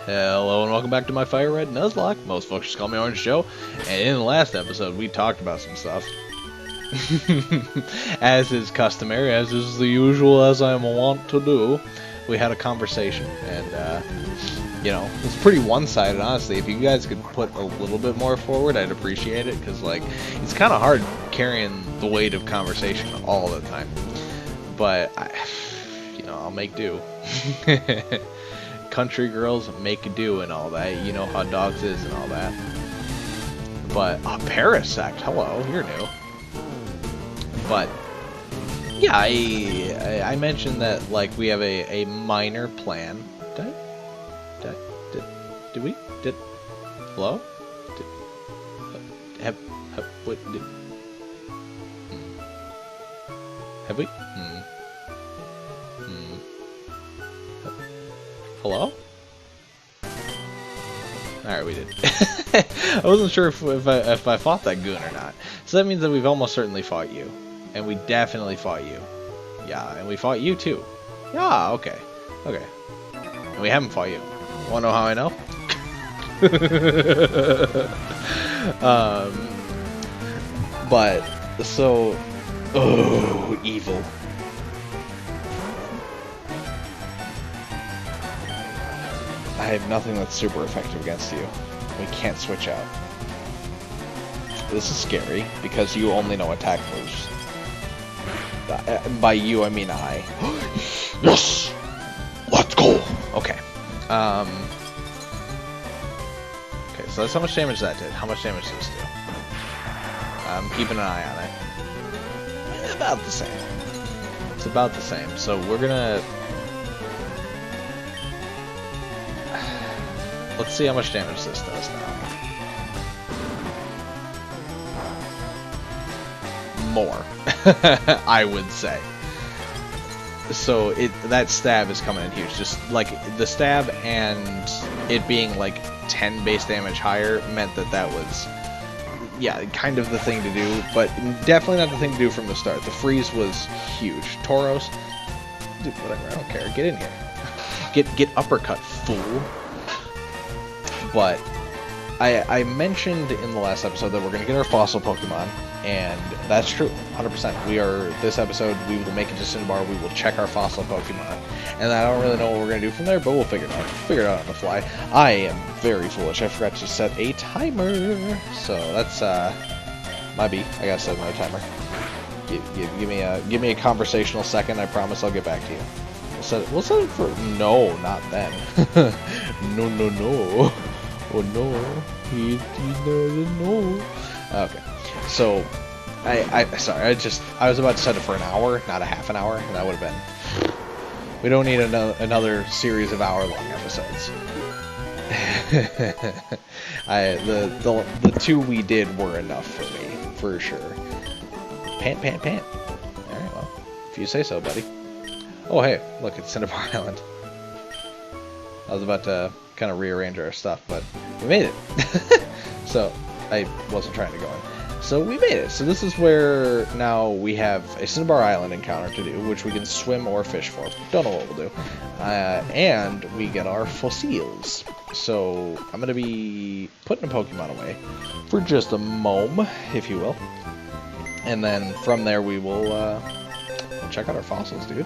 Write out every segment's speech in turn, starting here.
Hello and welcome back to my Fire Red Nuzlocke. Most folks just call me Orange Joe. And in the last episode, we talked about some stuff. As is customary, as is the usual, as I am wont to do, we had a conversation. And, you know, it's pretty one-sided, honestly. If you guys could put a little bit more forward, I'd appreciate it. Because, like, it's kind of hard carrying the weight of conversation all the time. But, I'll make do. Country girls make do and all that. You know how dogs is and all that. But Parasect, hello, you're new. But yeah, I mentioned that like we have a minor plan. Did we? Hello? Have we? Hello? Alright, we did. I wasn't sure if I fought that goon or not. So that means that we've almost certainly fought you. And we definitely fought you. Yeah, and we fought you too. Yeah, okay. Okay. And we haven't fought you. Wanna know how I know? But, so... Oh, evil. I have nothing that's super effective against you. We can't switch out. This is scary, because you only know attack moves. By you, I mean I. Yes! Let's go! Okay. Okay, so that's how much damage that did. How much damage does this do? I'm keeping an eye on it. About the same. It's about the same. So we're gonna... Let's see how much damage this does now. More, I would say. So that stab is coming in huge. Just like the stab and it being like 10 base damage higher meant that was, yeah, kind of the thing to do, but definitely not the thing to do from the start. The freeze was huge. Tauros, dude, whatever, I don't care. Get in here. Get uppercut, fool. But I mentioned in the last episode that we're going to get our fossil Pokemon, and that's true, 100%. This episode, we will make it to Cinnabar, we will check our fossil Pokemon, and I don't really know what we're going to do from there, but we'll figure it out. Figure it out on the fly. I am very foolish, I forgot to set a timer, so that's, might be, I gotta set another timer. Give me a conversational second, I promise I'll get back to you. We'll set it for, no, not then. No. Oh no, he doesn't know. Okay, so sorry, I was about to set it for an hour, not a half an hour, and that would have been. We don't need another series of hour-long episodes. The two we did were enough for me, for sure. Pant. All right, well, if you say so, buddy. Oh hey, look, it's Cinnabar Island. I was about to kind of rearrange our stuff, but we made it. So I wasn't trying to go in. So we made it. So this is where now we have a Cinnabar Island encounter to do, which we can swim or fish for. Don't know what we'll do. And we get our fossils. So I'm going to be putting a Pokemon away for just a moment, if you will. And then from there we will check out our fossils, dude.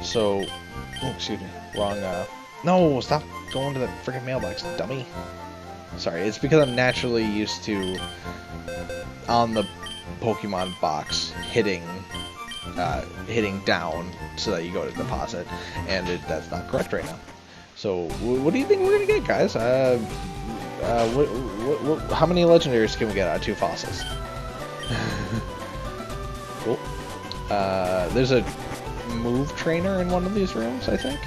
So, oh, excuse me, wrong, no, stop going to the freaking mailbox, dummy. Sorry, it's because I'm naturally used to, on the Pokemon box, hitting down so that you go to deposit, and that's not correct right now. So, what do you think we're gonna get, guys? How many legendaries can we get out of 2 fossils? Cool. There's a move trainer in one of these rooms, I think.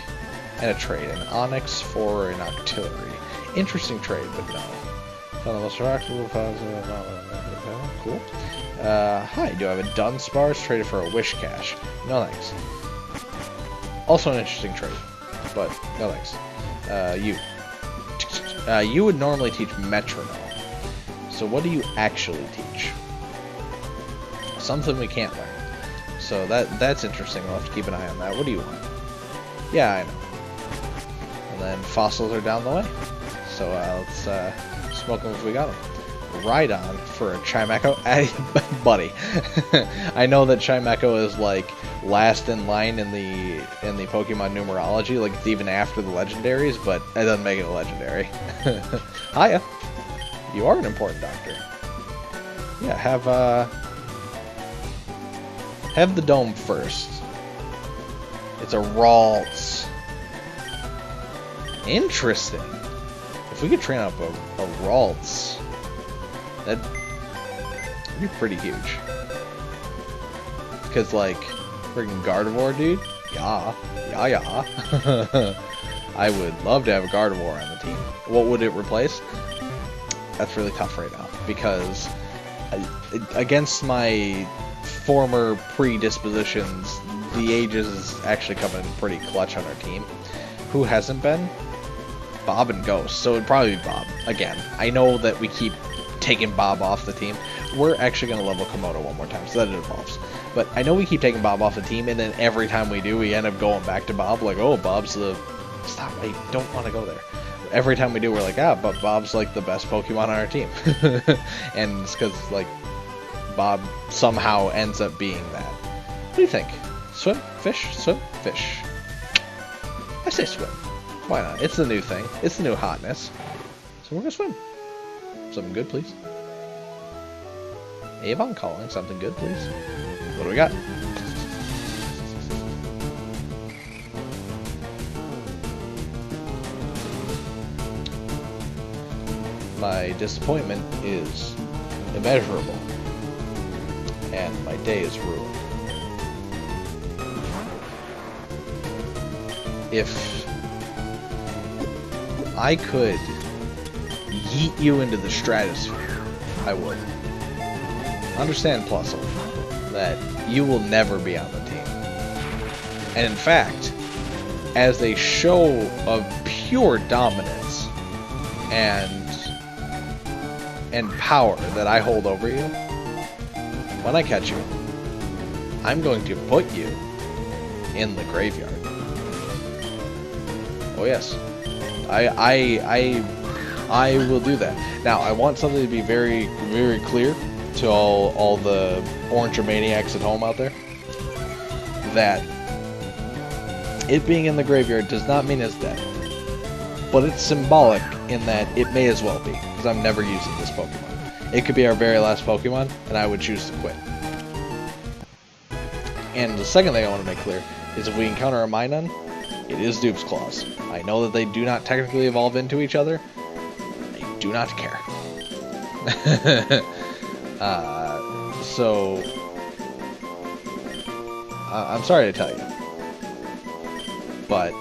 And a trade, an Onyx for an Octillery. Interesting trade, but no. Cool. Hi, do I have a Dunsparce traded for a Wish Cache? No thanks. Also an interesting trade, but no thanks. You would normally teach Metronome. So what do you actually teach? Something we can't learn. So that's interesting. We'll have to keep an eye on that. What do you want? Yeah, I know. And then fossils are down the way. So let's smoke them if we got them. Rhydon for a Chimecho. Buddy, I know that Chimecho is like last in line in the Pokemon numerology, like it's even after the legendaries, but it doesn't make it a legendary. Hiya. You are an important doctor. Yeah, have the dome first. It's a Ralts. Interesting. If we could train up a Ralts, that'd be pretty huge. Because, like, freaking Gardevoir, dude? Yeah. I would love to have a Gardevoir on the team. What would it replace? That's really tough right now. Because, against my former predispositions, the Aegis is actually coming pretty clutch on our team. Who hasn't been? Bob and Ghost. So it'd probably be Bob. Again, I know that we keep taking Bob off the team. We're actually going to level Komodo one more time so that it evolves. But I know we keep taking Bob off the team, and then every time we do, we end up going back to Bob. Like, oh, Bob's the... Stop, I don't want to go there. Every time we do, we're like, but Bob's like the best Pokemon on our team. And it's because, like, Bob somehow ends up being that. What do you think? Swim? Fish? Swim? Fish. I say swim. Why not? It's the new thing. It's the new hotness. So we're gonna swim. Something good, please. Avon calling. Something good, please. What do we got? My disappointment is immeasurable. And my day is ruined. If I could yeet you into the stratosphere, I would. Understand, Plusle, that you will never be on the team. And in fact, as a show of pure dominance and power that I hold over you, when I catch you, I'm going to put you in the graveyard. Oh yes, I will do that. Now, I want something to be very, very clear to all the Orange maniacs at home out there, that it being in the graveyard does not mean it's dead. But it's symbolic in that it may as well be, because I'm never using this Pokemon. It could be our very last Pokemon, and I would choose to quit. And the second thing I want to make clear is if we encounter a Minun, it is Dupe's Claws. I know that they do not technically evolve into each other. I do not care. So, I'm sorry to tell you, but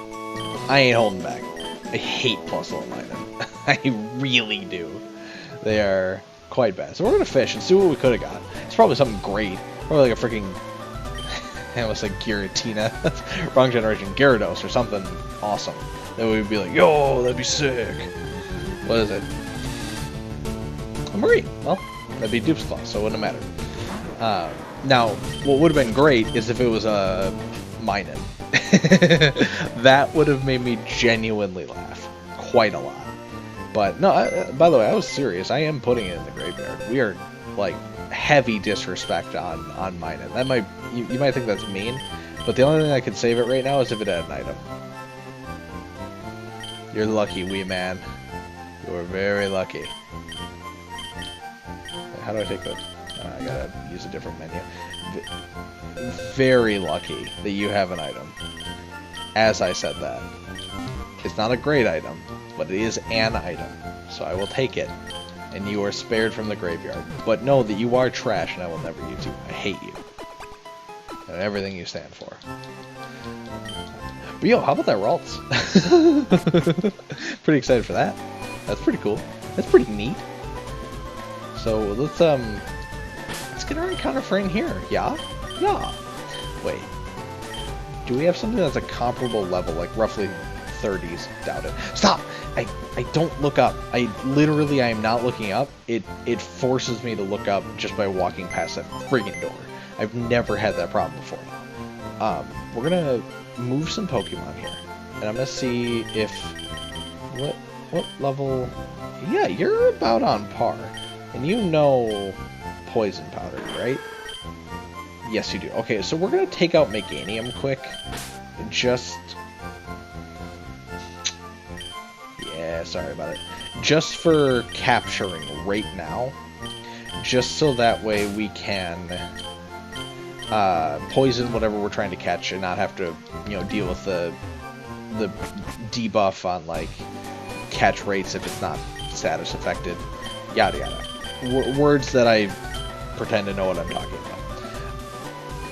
I ain't holding back. I hate Plusle and Minun. I really do. They are quite bad. So we're gonna fish and see what we could have got. It's probably something great. Probably like a freaking... I almost said Giratina. Wrong generation. Gyarados or something awesome. That we'd be like, yo, that'd be sick. What is it? A Marie. Well, that'd be Dupe's Claw, so it wouldn't matter. Now, what would have been great is if it was a Minun. That would have made me genuinely laugh. Quite a lot. But, no, by the way, I was serious. I am putting it in the graveyard. We are, like, heavy disrespect on Minun. That might... You might think that's mean, but the only thing that could save it right now is if it had an item. You're lucky, wee man. You are very lucky. How do I take those? I gotta use a different menu. Very lucky that you have an item. As I said that. It's not a great item, but it is an item. So I will take it, and you are spared from the graveyard. But know that you are trash, and I will never use you. I hate you. And everything you stand for. But yo, how about that Ralts? Pretty excited for that. That's pretty cool. That's pretty neat. So let's get our encounter frame here. Yeah? Yeah. Wait. Do we have something that's a comparable level, like roughly 30s? Doubt it. Stop! I don't look up. I am not looking up. It forces me to look up just by walking past that friggin' door. I've never had that problem before. We're gonna move some Pokemon here, and I'm gonna see if What level? Yeah, you're about on par. And you know poison powder, right? Yes, you do. Okay, so we're gonna take out Meganium quick. Just... Yeah, sorry about it. Just for capturing right now. Just so that way we can poison whatever we're trying to catch and not have to, you know, deal with the debuff on, like, catch rates if it's not status affected. Yada yada. Words that I pretend to know what I'm talking about.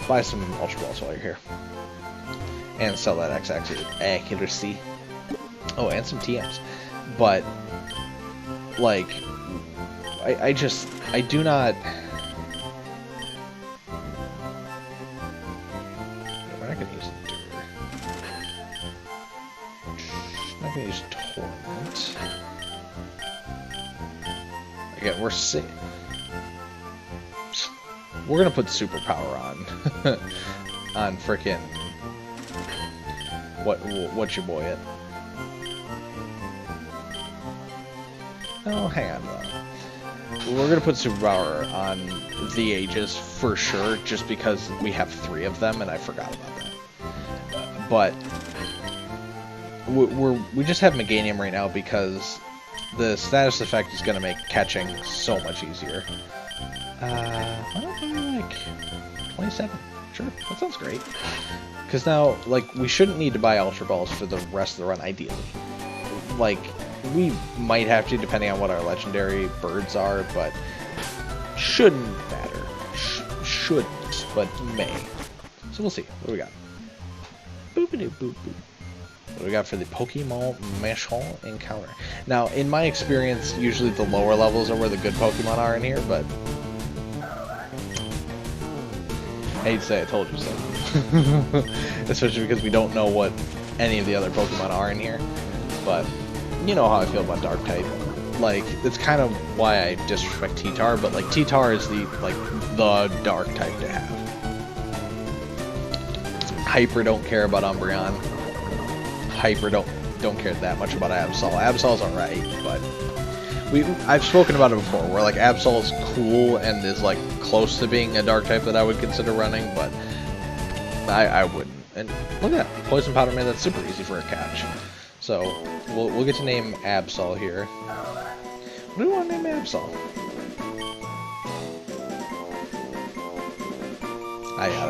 Buy some Ultra Balls while you're here. And sell that X accuracy. Oh, and some TMs. But, like, I do not... We're not going to use Endure. I'm not going to use Torment. Again, we're going to put Superpower on. On frickin'... What's your boy at? Oh, hang on though. We're gonna put Superpower on the Aegis for sure, just because we have 3 of them and I forgot about that. But we just have Meganium right now because the status effect is gonna make catching so much easier. Why don't I like 27? Sure, that sounds great. Because now, like, we shouldn't need to buy Ultra Balls for the rest of the run, ideally. Like, we might have to, depending on what our legendary birds are, but shouldn't matter. Shouldn't, but may. So we'll see. What do we got? Boop-a-doo, boop-boop. What do we got for the Pokemon Méchant encounter? Now, in my experience, usually the lower levels are where the good Pokemon are in here, but... I hate to say I told you so. Especially because we don't know what any of the other Pokemon are in here. But, you know how I feel about Dark-type. Like, it's kind of why I disrespect T-Tar, but, like, T-Tar is the Dark-type to have. Hyper don't care about Umbreon. Hyper don't care that much about Absol. Absol's alright, but... I've spoken about it before, where, like, Absol is cool and is, like, close to being a Dark-type that I would consider running, but... I wouldn't. And look at that. Poison Powder, man, that's super easy for a catch. So, we'll get to name Absol here. What do we want to name Absol? I got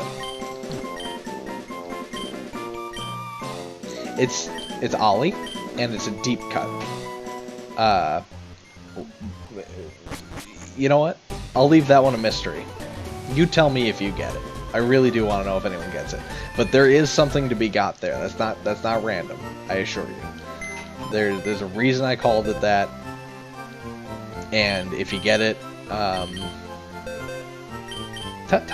it. It's Ollie, and it's a deep cut. You know what? I'll leave that one a mystery. You tell me if you get it. I really do want to know if anyone gets it. But there is something to be got there. That's not random, I assure you. There's a reason I called it that. And if you get it, tell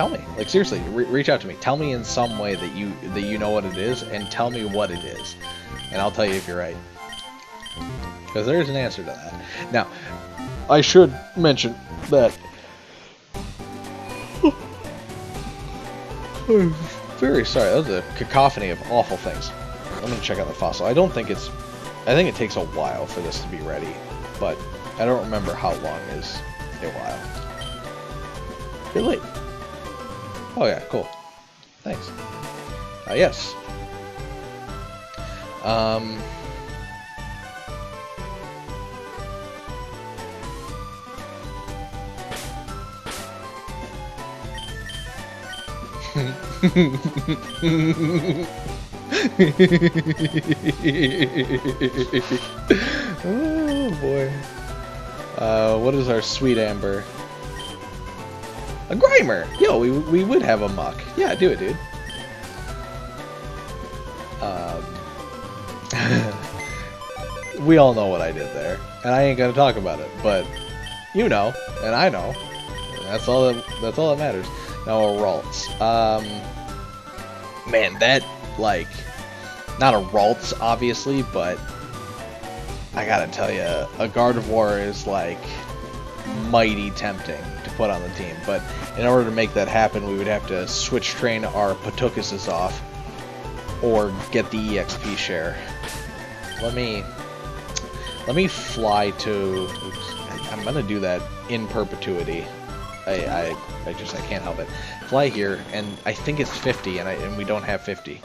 me. Like, seriously, reach out to me. Tell me in some way that you know what it is, and tell me what it is. And I'll tell you if you're right. Because there is an answer to that. Now, I should mention that I'm very sorry, that was a cacophony of awful things. I'm gonna check out the fossil. I think it takes a while for this to be ready, but I don't remember how long is a while. You're late. Oh yeah, cool. Thanks. Yes. Oh boy. What is our sweet amber? A Grimer! Yo, we would have a muck. Yeah, do it, dude. We all know what I did there, and I ain't gonna talk about it, but you know, and I know. That's all that matters. Now a Ralts. Man, that, like, not a Ralts, obviously, but I gotta tell you, a Gardevoir is, like, mighty tempting to put on the team. But in order to make that happen, we would have to switch train our Patukuses off, or get the EXP share. Let me fly to... Oops, I'm gonna do that in perpetuity. I can't help it. Fly here, and I think it's 50, and we don't have 50.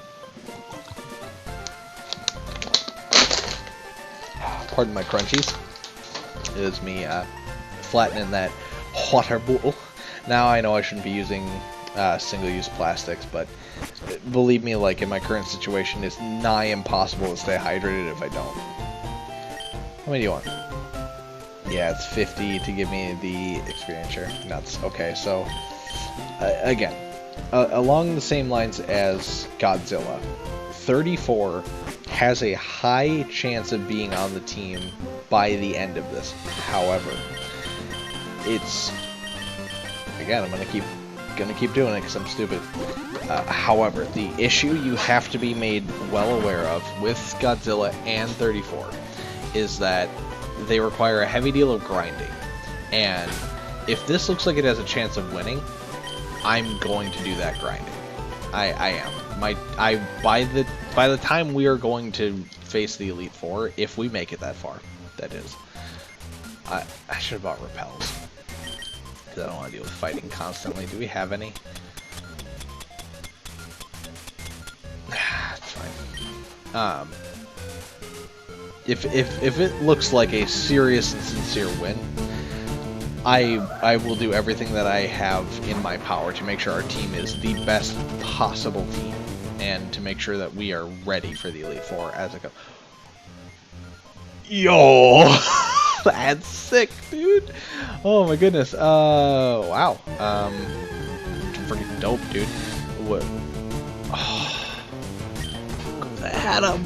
Pardon my crunchies. It is me flattening that water bowl. Now I know I shouldn't be using single-use plastics, but believe me, like in my current situation, it's nigh impossible to stay hydrated if I don't. How many do you want? Yeah, it's 50 to give me the experience share. Nuts. Okay, so again, along the same lines as Godzilla, 34 has a high chance of being on the team by the end of this. However, it's again, I'm gonna keep doing it because I'm stupid. However, the issue you have to be made well aware of with Godzilla and 34 is that they require a heavy deal of grinding, and if this looks like it has a chance of winning, I'm going to do that grinding. I am. By the time we are going to face the Elite Four, if we make it that far, that is. I should have bought repels, because I don't want to deal with fighting constantly. Do we have any? It's fine. If it looks like a serious and sincere win, I will do everything that I have in my power to make sure our team is the best possible team, and to make sure that we are ready for the Elite Four as it goes. Yo, that's sick, dude. Oh my goodness. Wow. Freaking dope, dude. What? Oh, had a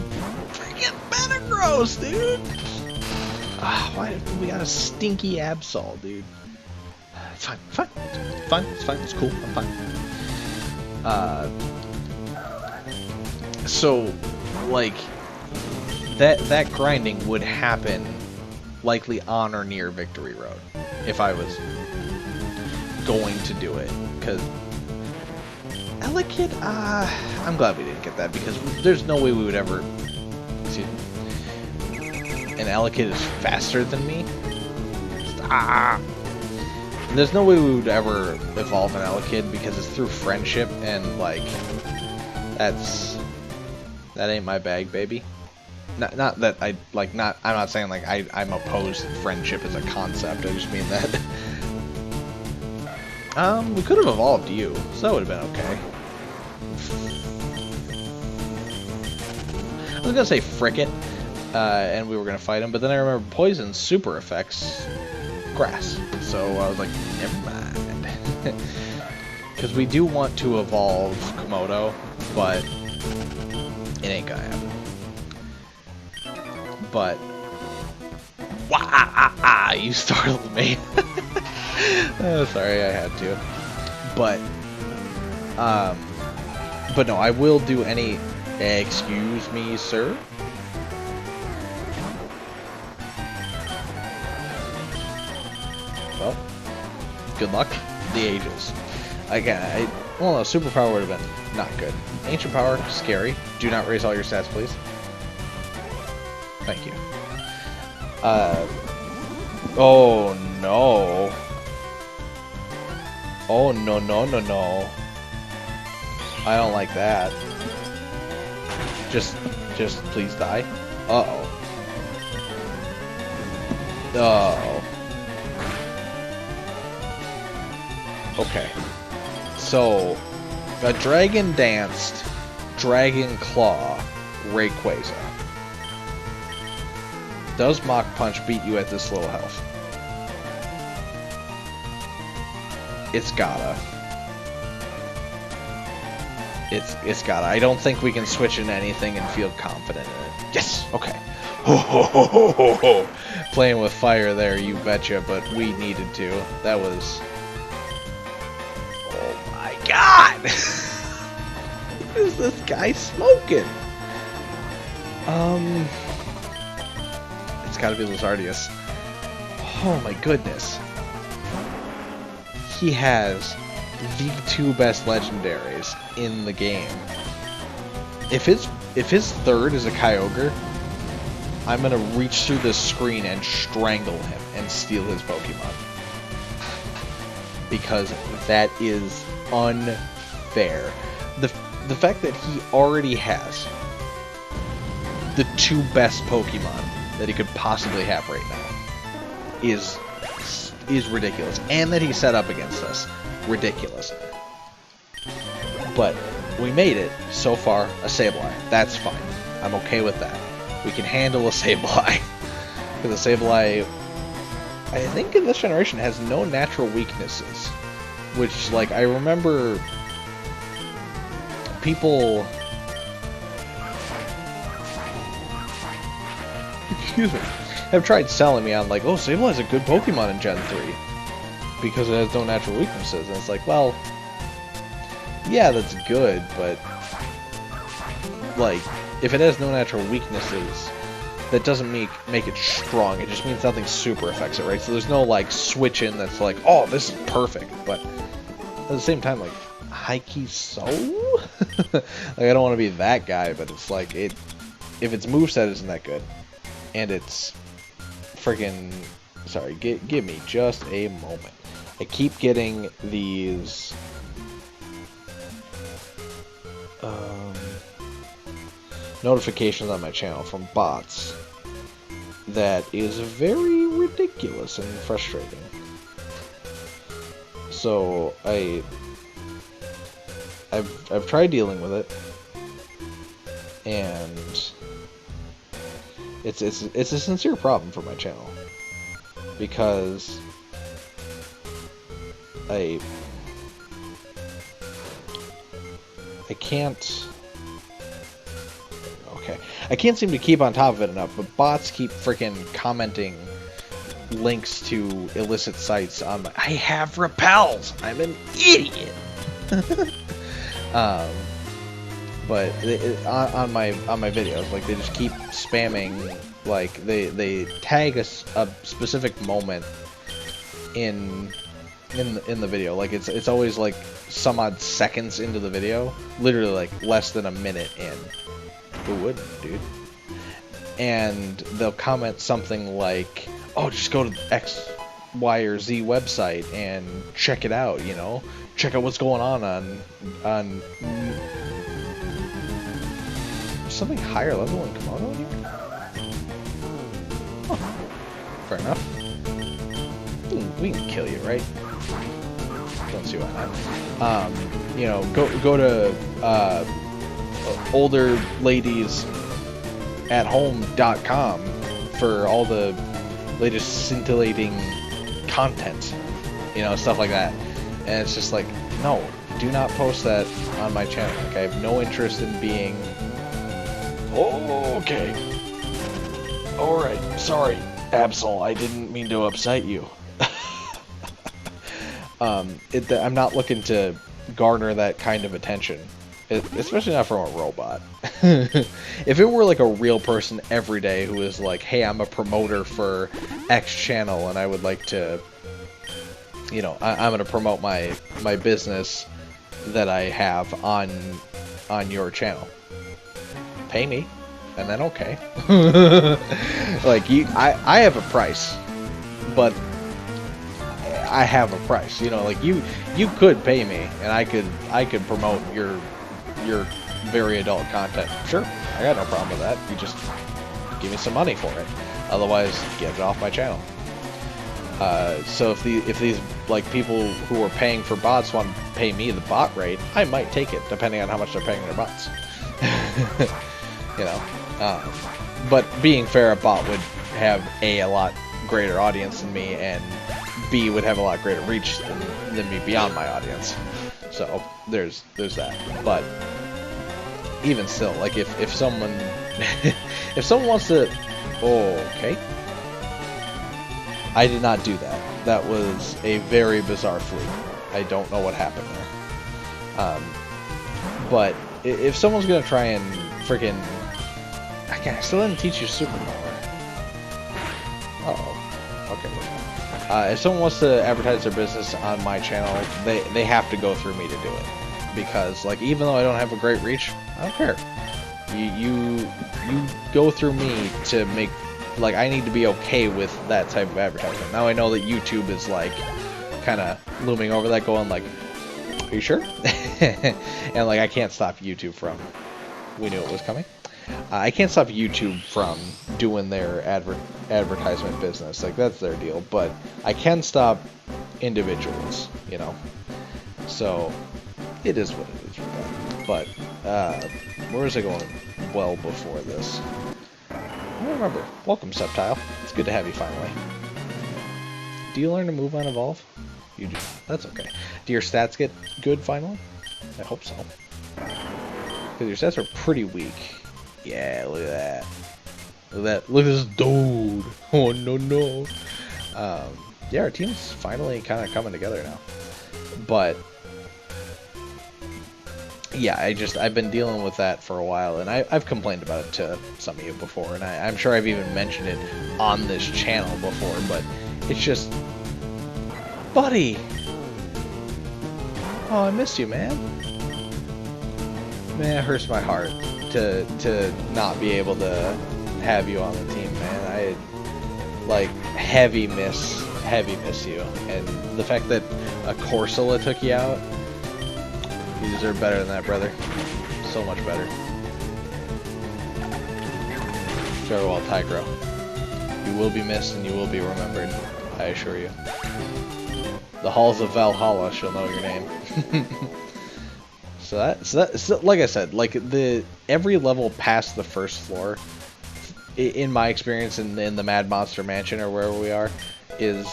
freaking Metagross, dude. Why we got a stinky Absol, dude? It's fine, it's cool, I'm fine. So, like, that grinding would happen likely on or near Victory Road if I was going to do it, because Elekid, I'm glad we didn't get that, because there's no way we would ever, excuse me, and Elekid is faster than me. There's no way we would ever evolve an Elekid because it's through friendship, and like that ain't my bag, baby. Not that I like I'm not saying like I'm opposed to friendship as a concept. I just mean that we could have evolved you, so that would have been okay. I was gonna say frick it. And we were gonna fight him, but then I remember poison super effects grass, so I was like, never mind. Because we do want to evolve Komodo, but it ain't gonna happen. But wah, you startled me. Oh, sorry, I had to. But no, I will do any. Excuse me, sir. Well, good luck. The ages. Again, well, no, superpower would have been not good. Ancient power, scary. Do not raise all your stats, please. Thank you. Oh no. Oh no. I don't like that. Just please die. Uh-oh. Uh-oh. Okay, so a Dragon Danced, Dragon Claw, Rayquaza. Does Mach Punch beat you at this little health? It's gotta. It's gotta. I don't think we can switch into anything and feel confident in it. Yes! Okay. Ho ho ho ho ho ho! Playing with fire there, you betcha, but we needed to. That was... God! What is this guy smoking? It's gotta be Lizardius. Oh my goodness. He has the two best legendaries in the game. If his third is a Kyogre, I'm gonna reach through this screen and strangle him and steal his Pokemon. Because that is unfair. The fact that he already has the 2 best Pokemon that he could possibly have right now is ridiculous. And that he set up against us. Ridiculous. But we made it, so far, a Sableye. That's fine. I'm okay with that. We can handle a Sableye. Because the Sableye, I think in this generation, has no natural weaknesses. Which, like, I remember people... Excuse me. Have tried selling me on, like, oh, Sableye is a good Pokemon in Gen 3. Because it has no natural weaknesses. And it's like, well... Yeah, that's good, but... Like, if it has no natural weaknesses, that doesn't make it strong. It just means nothing super affects it, right? So there's no, like, switch in that's like, oh, this is perfect. But at the same time, like, high-key so? Like, I don't want to be that guy, but it's like, if its moveset isn't that good, and it's friggin'... Sorry, give me just a moment. I keep getting these... notifications on my channel from bots that is very ridiculous and frustrating. So I've tried dealing with it, and it's a sincere problem for my channel because I can't. I can't seem to keep on top of it enough, but bots keep freaking commenting links to illicit sites on my... I have repels! I'm an idiot! But on my videos, like, they just keep spamming, like, they tag a specific moment in the video. Like, it's always, like, some odd seconds into the video. Literally, like, less than a minute in. Who wouldn't, dude? And they'll comment something like, oh, just go to X, Y, or Z website and check it out, you know? Check out what's going on something higher level in Komodo here? Huh. Fair enough. We can kill you, right? Don't see why not. You know, go to olderladiesathome.com for all the latest scintillating content, you know, stuff like that. And it's just like, no, do not post that on my channel. Like, I have no interest in being... Oh, okay. Alright, sorry, Absol, I didn't mean to upset you. I'm not looking to garner that kind of attention. Especially not from a robot. If it were like a real person every day who is like, hey, I'm a promoter for X channel and I would like to, you know, I'm going to promote my business that I have on your channel. Pay me, and then okay. Like, I have a price, but I have a price. You know, like you could pay me, and I could promote your very adult content. Sure, I got no problem with that. You just give me some money for it. Otherwise, get it off my channel. So if these like people who are paying for bots want to pay me the bot rate, I might take it, depending on how much they're paying their bots. You know, but being fair, a bot would have a lot greater audience than me, and B would have a lot greater reach than me beyond my audience. So there's that. But even still, like if someone if someone wants to, okay, I did not do that. That was a very bizarre fluke. I don't know what happened there. But if someone's gonna try and freaking, I still didn't teach you superpower. Uh-oh. Okay. If someone wants to advertise their business on my channel, they have to go through me to do it. Because, like, even though I don't have a great reach, I don't care. You go through me to make, like, I need to be okay with that type of advertisement. Now I know that YouTube is, like, kind of looming over that, going like, are you sure? And, like, I can't stop YouTube from, we knew it was coming. I can't stop YouTube from doing their advertisement business. Like, that's their deal. But I can stop individuals, you know. So, it is what it is with that. But, where was I going well before this? I don't remember. Welcome, Septile. It's good to have you finally. Do you learn to move on Evolve? You do. That's okay. Do your stats get good finally? I hope so. Because your stats are pretty weak. Yeah, look at that. Look at that. Look at this dude. Oh, no. Yeah, our team's finally kind of coming together now. But, yeah, I've been dealing with that for a while, and I've complained about it to some of you before, and I'm sure I've even mentioned it on this channel before, but it's just, buddy. Oh, I missed you, man. Man, it hurts my heart to not be able to have you on the team, man. I, like, heavy miss you, and the fact that a Corsola took you out, you deserve better than that, brother. So much better. Farewell, Tigro. You will be missed and you will be remembered, I assure you. The halls of Valhalla shall know your name. So like I said, like every level past the first floor, in my experience in the Mad Monster Mansion or wherever we are, is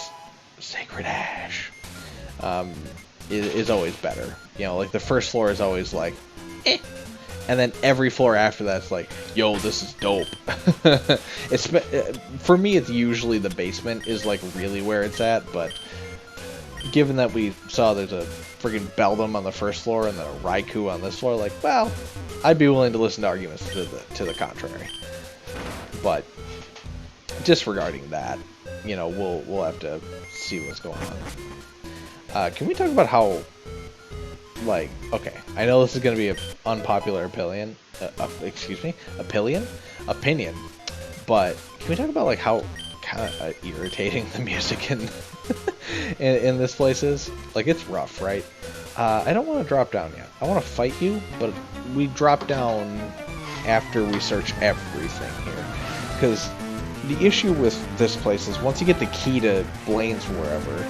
Sacred Ash. Is always better. You know, like the first floor is always like, eh. And then every floor after that's like, yo, this is dope. It's, for me, it's usually the basement is like really where it's at, but given that we saw there's a friggin' Beldum on the first floor and then a Raikou on this floor, like, well, I'd be willing to listen to arguments to the contrary. But disregarding that, you know, we'll have to see what's going on. Can we talk about how, like, okay, I know this is going to be an unpopular opinion, but can we talk about, like, how kind of irritating the music in this place is? Like, it's rough, right? I don't want to drop down yet. I want to fight you, but we drop down after we search everything here. Because the issue with this place is once you get the key to Blaine's wherever,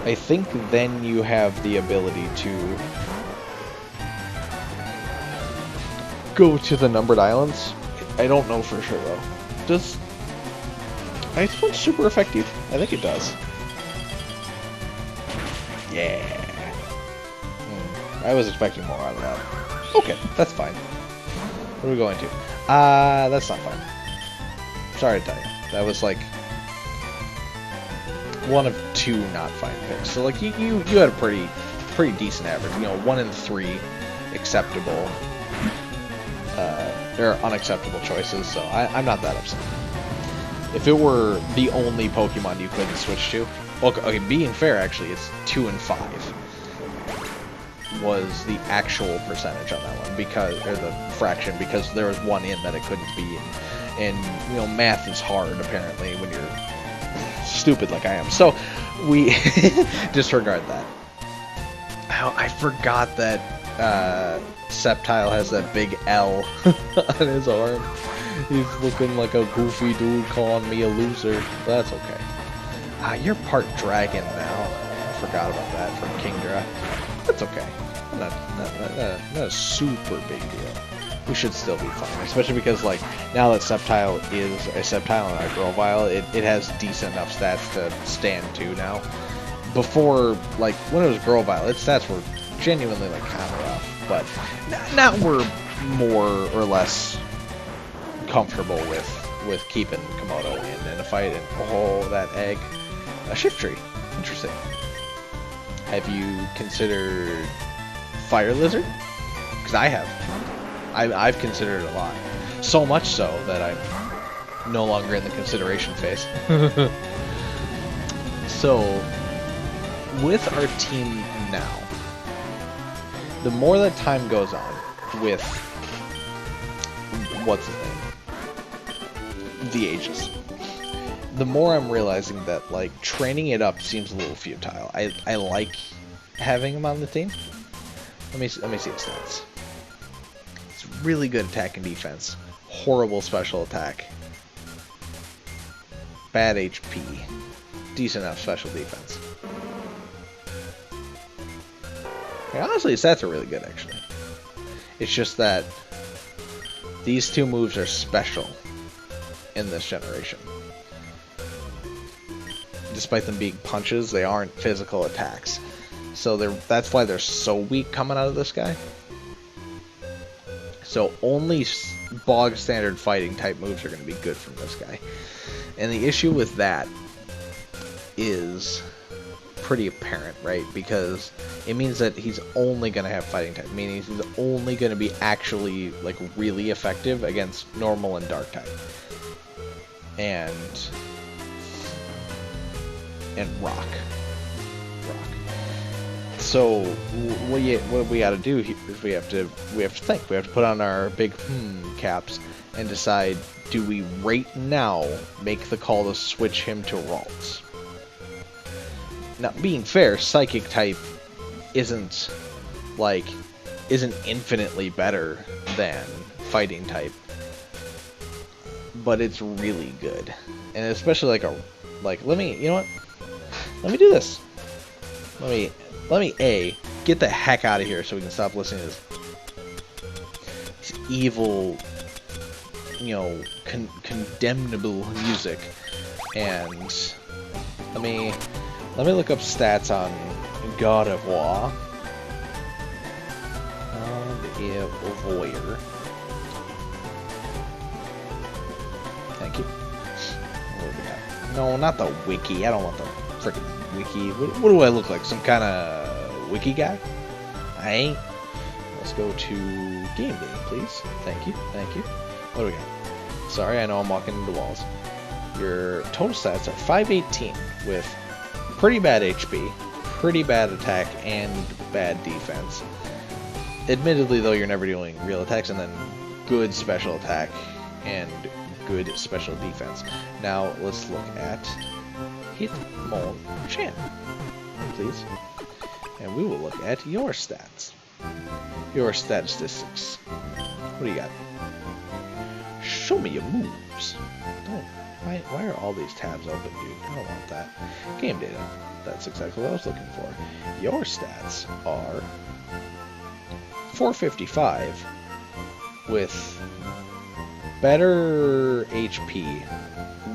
I think then you have the ability to go to the numbered islands. I don't know for sure though. Does Ice Punch super affect you? I think it does. Yeah. I was expecting more out of that. Okay, that's fine. What are we going to? That's not fine. Sorry to tell you. That was like one of two not fine picks. So like you had a pretty decent average. You know, 1 in 3 acceptable or unacceptable choices. So I'm not that upset. If it were the only Pokemon you couldn't switch to, okay, being fair, actually, it's 2 and 5 was the actual percentage on that one, because, or the fraction, because there was 1 in that it couldn't be, and you know, math is hard apparently when you're stupid like I am. So we disregard that. Oh, I forgot that Sceptile has that big L on his arm. He's looking like a goofy dude calling me a loser. But that's okay. You're part dragon now. I forgot about that from Kingdra. That's okay. Not a super big deal. We should still be fine, especially because, like, now that Sceptile is a Sceptile and a Grovyle, it has decent enough stats to stand to now. Before, like, when it was Grovyle, its stats were genuinely, like, kind of rough, but now we're more or less comfortable with keeping Komodo in a fight. And oh, that egg, a Shift Tree, interesting. Have you considered Fire Lizard? Because I have. I've considered it a lot. So much so that I'm no longer in the consideration phase. So, with our team now, the more that time goes on with, what's his name? the Aegis. The more I'm realizing that, like, training it up seems a little futile. I like having him on the team. Let me see his stats. It's really good attack and defense. Horrible special attack. Bad HP. Decent enough special defense. Okay, honestly, his stats are really good, actually. It's just that these two moves are special in this generation. Despite them being punches, they aren't physical attacks. So that's why they're so weak coming out of this guy. So only bog standard fighting type moves are going to be good from this guy. And the issue with that is pretty apparent, right? Because it means that he's only going to have fighting type, meaning he's only going to be actually like really effective against normal and dark type. And rock. So what we got to do is we have to think. We have to put on our big caps and decide: do we right now make the call to switch him to Ralts? Now, being fair, Psychic type isn't infinitely better than Fighting type, but it's really good, and especially let me do this. Let me get the heck out of here so we can stop listening to this evil, condemnable music. And let me look up stats on God of War. Voyeur. Thank you. What do we got? No, not the wiki. I don't want the freaking wiki. What do I look like? Some kind of wiki guy? I ain't. Let's go to game day, please. Thank you. What do we got? Sorry, I know I'm walking into walls. Your total stats are 518 with pretty bad HP, pretty bad attack, and bad defense. Admittedly, though, you're never doing real attacks, and then good special attack and good special defense. Now, let's look at Hitmonchan, please. And we will look at your stats. Your statistics. What do you got? Show me your moves. Why are all these tabs open, dude? I don't want that. Game data. That's exactly what I was looking for. Your stats are 455 with better HP,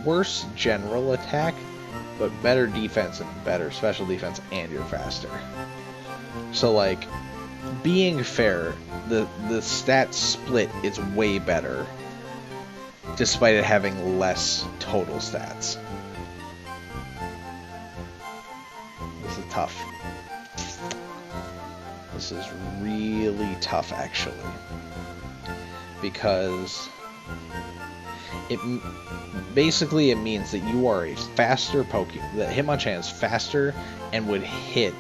worse general attack, but better defense and better special defense, and you're faster. So, like, being fair, the stat split is way better, despite it having less total stats. This is tough. This is really tough, actually, because it means that you are a faster Pokemon. That Hitmonchan is faster and would hit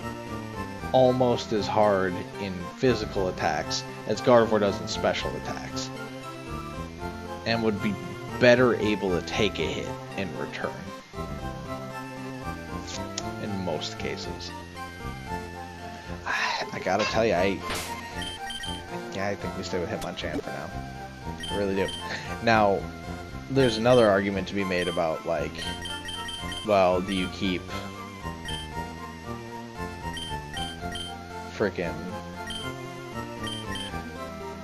almost as hard in physical attacks as Gardevoir does in special attacks, and would be better able to take a hit in return in most cases. I gotta tell you, I think we stay with Hitmonchan for now. I really do. Now, there's another argument to be made about, like, well, do you keep frickin'...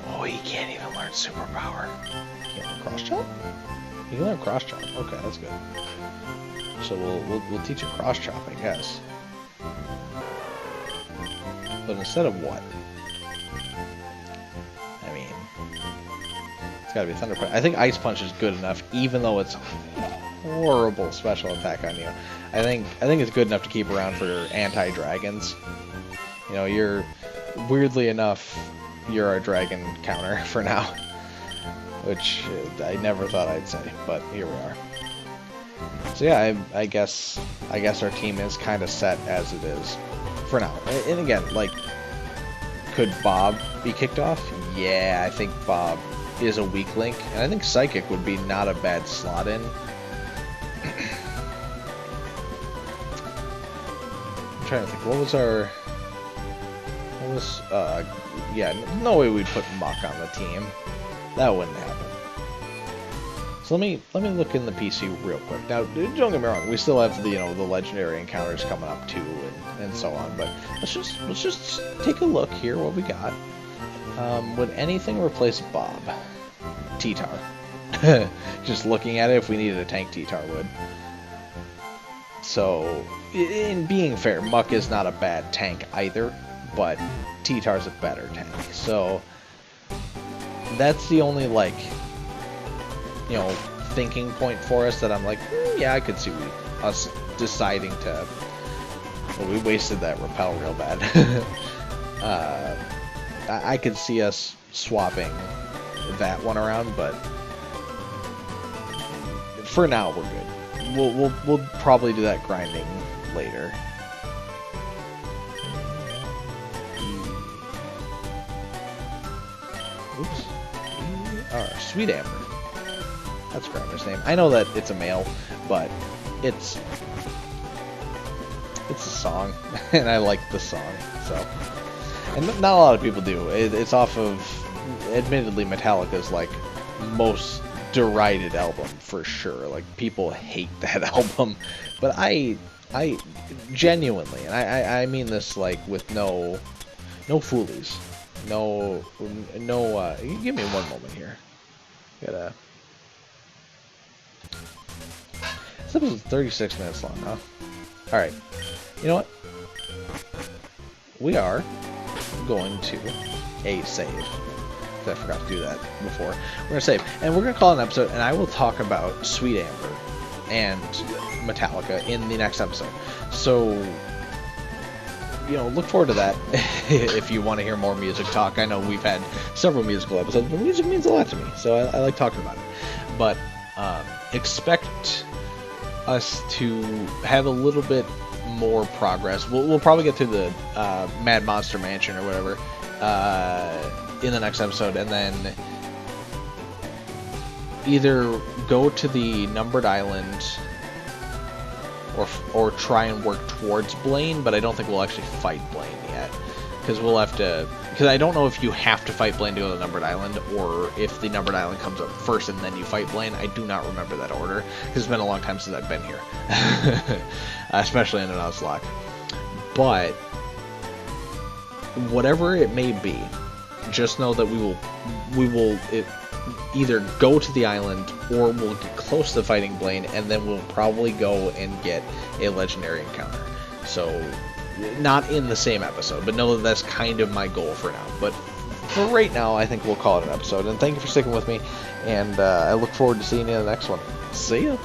Oh, he can't even learn Superpower. He can't learn Cross Chop? He can learn Cross Chop. Okay, that's good. So we'll teach him Cross Chop, I guess. But instead of what? I mean, it's gotta be Thunder Punch. I think Ice Punch is good enough, even though it's horrible special attack on you. I think it's good enough to keep around for anti-dragons. You know, you're weirdly enough, you're our dragon counter for now, which I never thought I'd say, but here we are. So yeah, I guess our team is kind of set as it is for now. And again, like, could Bob be kicked off? Yeah, I think Bob is a weak link, and I think Psychic would be not a bad slot in. I'm trying to think, what was, yeah, no way we'd put Muck on the team. That wouldn't happen. So let me look in the PC real quick. Now, don't get me wrong, we still have the the legendary encounters coming up too, and so on. But let's just take a look here. What we got? Would anything replace Bob? T-Tar. Just looking at it, if we needed a tank, T-Tar would. So, in being fair, Muck is not a bad tank either, but T-Tar's a better tank. So that's the only thinking point for us that I'm like, yeah, I could see us deciding to. Well, we wasted that repel real bad. I could see us swapping that one around, but for now we're good. We'll probably do that grinding later. Oops. Sweet Amber. That's Grammar's name. I know that it's a male, but it's a song, and I like the song. So, and not a lot of people do. It's off of, admittedly, Metallica's most derided album for sure. People hate that album, but I genuinely, and I mean this with no foolies, no. Give me one moment here. Gotta. This episode's 36 minutes long, huh? Alright. You know what? We are going to save. I forgot to do that before. We're going to save. And we're going to call it an episode, and I will talk about Sweet Amber and Metallica in the next episode. So, look forward to that if you want to hear more music talk. I know we've had several musical episodes, but music means a lot to me, so I like talking about it. But expect us to have a little bit more progress. We'll probably get to the Mad Monster Mansion or whatever in the next episode, and then either go to the Numbered Island or try and work towards Blaine, but I don't think we'll actually fight Blaine yet, because we'll have to. Because I don't know if you have to fight Blaine to go to the Numbered Island, or if the Numbered Island comes up first and then you fight Blaine. I do not remember that order, because it's been a long time since I've been here, especially in the Nuzlocke. But whatever it may be, just know that we will either go to the island or we'll get close to fighting Blaine, and then we'll probably go and get a legendary encounter. So, not in the same episode, but know that that's kind of my goal for now. But for right now, I think we'll call it an episode. And thank you for sticking with me, and I look forward to seeing you in the next one. See ya!